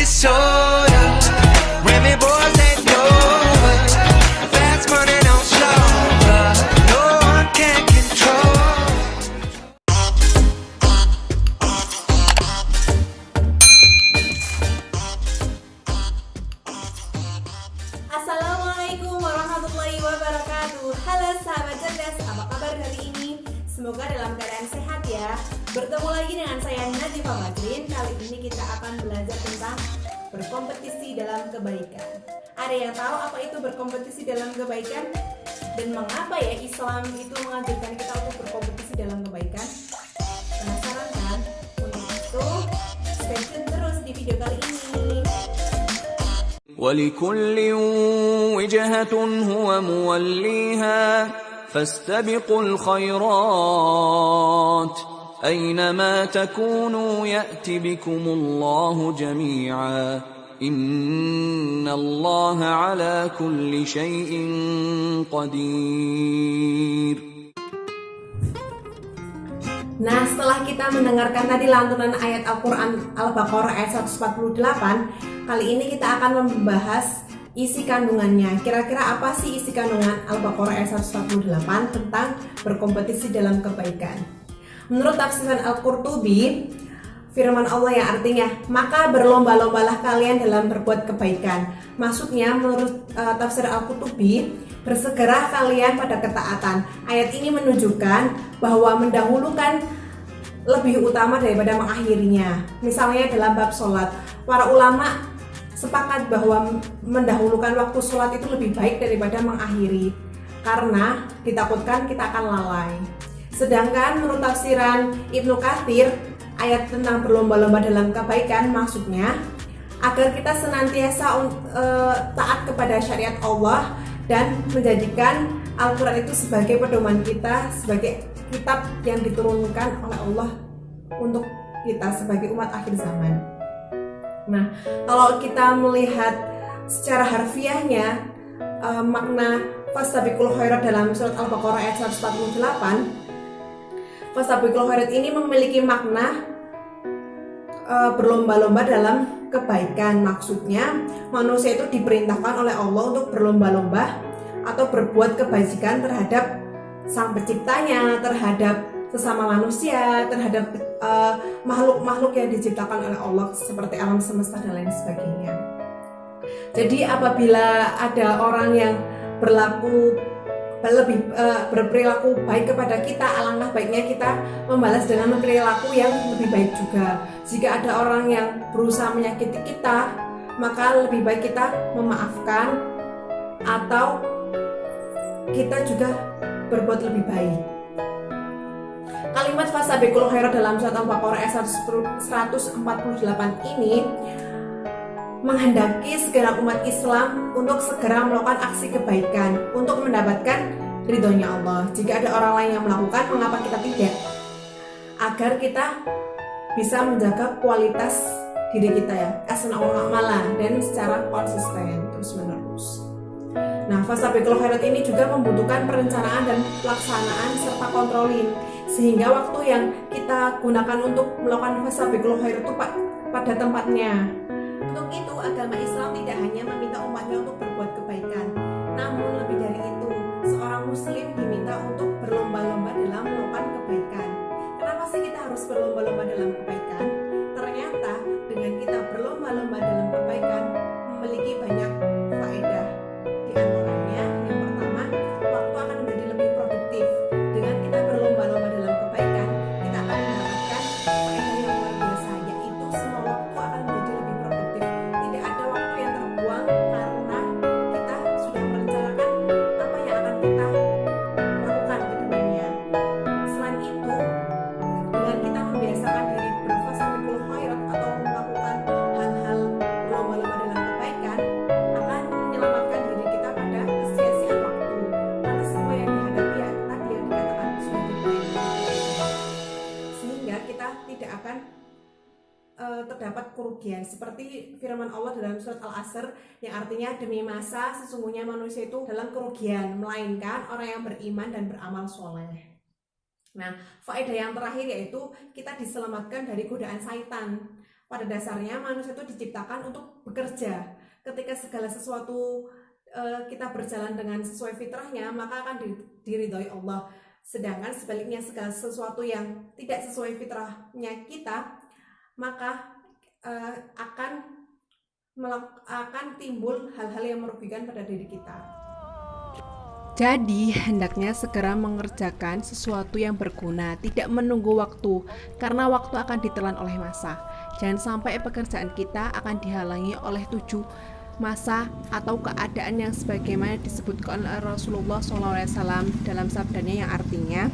soda. Remy boys ain't over. Fast money don't slow. No one can control. Assalamualaikum warahmatullahi wabarakatuh. Halo sahabat cerdas, apa kabar hari ini? Semoga dalam keadaan sehat ya. Bertemu lagi dengan saya Najifah Madrin. Kali ini kita akan belajar tentang berkompetisi dalam kebaikan. Ada yang tahu apa itu berkompetisi dalam kebaikan? Dan mengapa ya Islam itu mengajarkan kita untuk berkompetisi dalam kebaikan? Penasaran kan? Untuk itu, stay tune terus di video kali ini. ولكل وجهة هو موليها فاستبقوا الخيرات أينما تكونوا يأت بكم الله جميعا إن الله على كل شيء قدير. Nah, setelah kita mendengarkan tadi lantunan ayat Al-Quran Al-Baqarah ayat 148, kali ini kita akan membahas isi kandungannya. Kira-kira apa sih isi kandungan Al-Baqarah ayat 148 tentang berkompetisi dalam kebaikan? Menurut tafsiran Al-Qurtubi, firman Allah yang artinya, maka berlomba-lombalah kalian dalam berbuat kebaikan. Maksudnya menurut tafsir Al-Qurtubi, bersegera kalian pada ketaatan. Ayat ini menunjukkan bahwa mendahulukan lebih utama daripada mengakhirinya. Misalnya dalam bab sholat, para ulama sepakat bahwa mendahulukan waktu sholat itu lebih baik daripada mengakhiri, karena ditakutkan kita akan lalai. Sedangkan menurut tafsiran Ibnu Katsir, ayat tentang berlomba-lomba dalam kebaikan maksudnya agar kita senantiasa taat kepada syariat Allah dan menjadikan Al-Quran itu sebagai pedoman kita, sebagai kitab yang diturunkan oleh Allah untuk kita sebagai umat akhir zaman. Nah, kalau kita melihat secara harfiahnya, makna fastabiqul khairat dalam surat Al-Baqarah ayat 148, fastabiqul khairat ini memiliki makna berlomba-lomba dalam kebaikan. Maksudnya manusia itu diperintahkan oleh Allah untuk berlomba-lomba atau berbuat kebajikan terhadap sang penciptanya, terhadap sesama manusia, terhadap makhluk-makhluk yang diciptakan oleh Allah seperti alam semesta dan lain sebagainya. Jadi apabila ada orang yang berperilaku baik kepada kita, alangkah baiknya kita membalas dengan perilaku yang lebih baik juga. Jika ada orang yang berusaha menyakiti kita, maka lebih baik kita memaafkan atau kita juga berbuat lebih baik. Kalimat fastabiqul khairat dalam surat Al-Baqarah ayat 148 ini menghendaki segala umat Islam untuk segera melakukan aksi kebaikan untuk mendapatkan ridhonya Allah. Jika ada orang lain yang melakukan, mengapa kita tidak? Agar kita bisa menjaga kualitas diri kita ya, asna'ul a'mala, dan secara konsisten terus menerus. Nah, fastabiqul khairat ini juga membutuhkan perencanaan dan pelaksanaan serta kontrolin, sehingga waktu yang kita gunakan untuk melakukan fastabiqul khairat itu pada tempatnya. Untuk itu, agama Islam tidak hanya meminta umatnya untuk berbuat kebaikan, namun lebih dari itu, seorang muslim diminta untuk berlomba-lomba dalam melakukan kebaikan. Kenapa sih kita harus berlomba-lomba dalam kebaikan? Ternyata dengan kita berlomba-lomba dalam kebaikan memiliki banyak faedah. Di antaranya, yang pertama, waktu akan menjadi lebih produktif. Dengan kita berlomba-lomba dalam kebaikan, kita akan mendapatkan faedah yang luar biasa, yaitu semua waktu akan menjadi lebih produktif. Tidak ada waktu yang terbuang karena kita sudah merencanakan apa yang akan kita lakukan ke depannya. Selain itu, dengan kita membiasakan diri berfastabiqul khairat atau melakukan hal-hal berlomba-lomba dalam kebaikan akan menyelamatkan diri kita pada kesia-siaan waktu, karena semua yang dihadapi ya tadi yang dikatakan sudah diprediksi, sehingga kita tidak akan terdapat kerugian seperti firman Allah dalam surat Al-Asr yang artinya demi masa sesungguhnya manusia itu dalam kerugian melainkan orang yang beriman dan beramal soleh. Nah, faedah yang terakhir yaitu kita diselamatkan dari godaan syaitan. pada dasarnya manusia itu diciptakan untuk bekerja. Ketika segala sesuatu kita berjalan dengan sesuai fitrahnya, maka akan diridhoi Allah. Sedangkan sebaliknya segala sesuatu yang tidak sesuai fitrahnya kita, maka akan timbul hal-hal yang merugikan pada diri kita. Jadi, hendaknya segera mengerjakan sesuatu yang berguna, tidak menunggu waktu, karena waktu akan ditelan oleh masa. Jangan sampai pekerjaan kita akan dihalangi oleh 7 masa atau keadaan yang sebagaimana disebutkan oleh Rasulullah SAW dalam sabdanya yang artinya,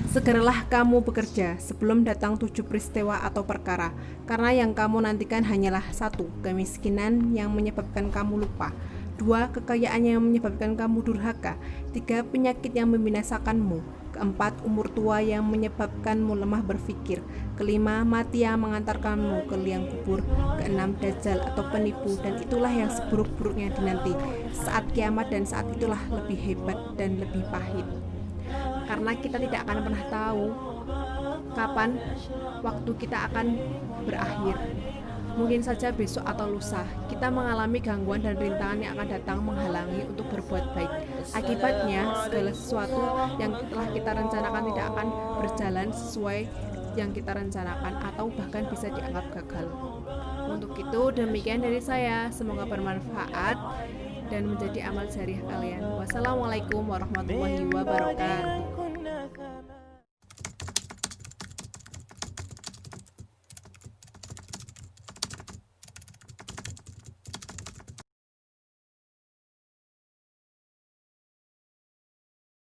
segeralah kamu bekerja sebelum datang 7 peristiwa atau perkara, karena yang kamu nantikan hanyalah 1, kemiskinan yang menyebabkan kamu lupa, 2, kekayaan yang menyebabkan kamu durhaka, 3, penyakit yang membinasakanmu, 4, umur tua yang menyebabkanmu lemah berpikir, 5, mati yang mengantarkanmu ke liang kubur, 6, dajjal atau penipu, dan itulah yang seburuk-buruknya dinanti saat kiamat, dan saat itulah lebih hebat dan lebih pahit. Karena kita tidak akan pernah tahu kapan waktu kita akan berakhir. Mungkin saja besok atau lusa kita mengalami gangguan dan rintangan yang akan datang menghalangi untuk berbuat baik. Akibatnya segala sesuatu yang telah kita rencanakan tidak akan berjalan sesuai yang kita rencanakan atau bahkan bisa dianggap gagal. Untuk itu demikian dari saya, semoga bermanfaat dan menjadi amal jariah kalian. Wassalamualaikum warahmatullahi wabarakatuh.